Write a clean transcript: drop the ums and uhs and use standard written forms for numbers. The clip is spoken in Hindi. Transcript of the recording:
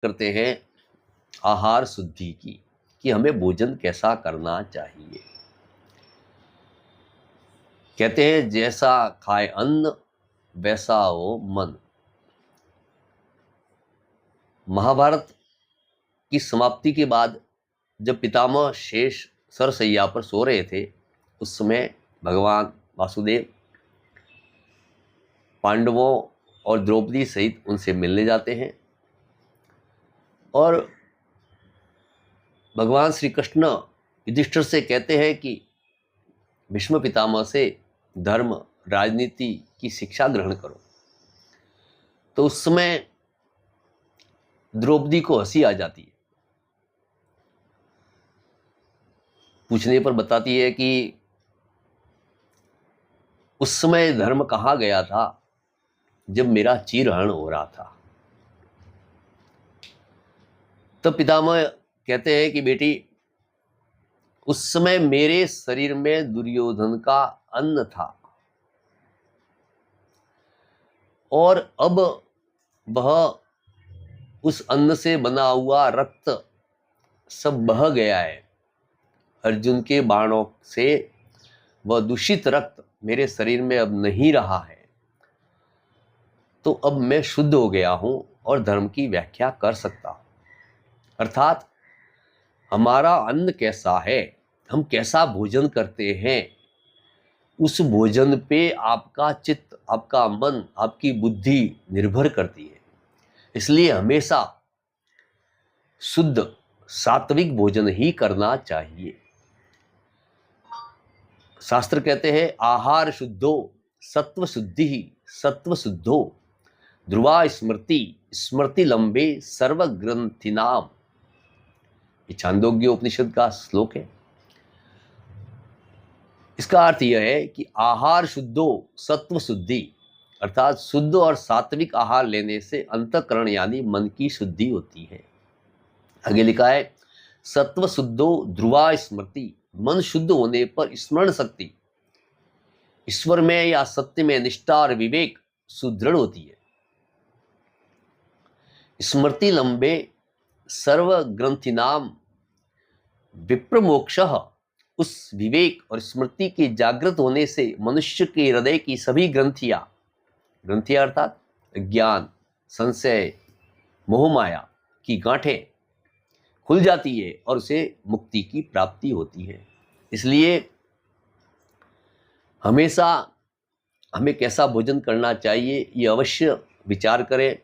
करते हैं आहार शुद्धि की, कि हमें भोजन कैसा करना चाहिए। कहते हैं जैसा खाए अन्न वैसा हो मन। महाभारत की समाप्ति के बाद जब पितामह शेष सरसैया पर सो रहे थे, उस समय भगवान वासुदेव पांडवों और द्रौपदी सहित उनसे मिलने जाते हैं और भगवान श्री कृष्ण युधिष्ठिर से कहते हैं कि भीष्म पितामह से धर्म राजनीति की शिक्षा ग्रहण करो। तो उस समय द्रौपदी को हंसी आ जाती है। पूछने पर बताती है कि उस समय धर्म कहाँ गया था जब मेरा चीरहरण हो रहा था। तो पितामह कहते हैं कि बेटी, उस समय मेरे शरीर में दुर्योधन का अन्न था और अब वह उस अन्न से बना हुआ रक्त सब बह गया है। अर्जुन के बाणों से वह दूषित रक्त मेरे शरीर में अब नहीं रहा है, तो अब मैं शुद्ध हो गया हूं और धर्म की व्याख्या कर सकता हूं। अर्थात हमारा अन्न कैसा है, हम कैसा भोजन करते हैं, उस भोजन पे आपका चित्त, आपका मन, आपकी बुद्धि निर्भर करती है। इसलिए हमेशा शुद्ध सात्विक भोजन ही करना चाहिए। शास्त्र कहते हैं आहार शुद्धो सत्व शुद्धि सत्व शुद्धो ध्रुवा स्मृति स्मृति लंबे सर्व ग्रंथिनाम। ये छांदोग्य उपनिषद का श्लोक है। इसका अर्थ यह है कि आहार शुद्धो सत्व शुद्धि, अर्थात शुद्ध और सात्विक आहार लेने से अंतःकरण यानी मन की शुद्धि होती है। आगे लिखा है सत्व शुद्धो ध्रुवा स्मृति, मन शुद्ध होने पर स्मरण शक्ति, ईश्वर में या सत्य में निष्ठा और विवेक सुदृढ़ होती है। स्मृति लंबे सर्व ग्रंथि नाम विप्र मोक्षः, उस विवेक और स्मृति के जागृत होने से मनुष्य के हृदय की सभी ग्रंथियां अर्थात ज्ञान, संशय, मोहमाया की गांठें खुल जाती है और उसे मुक्ति की प्राप्ति होती है। इसलिए हमेशा हमें कैसा भोजन करना चाहिए ये अवश्य विचार करें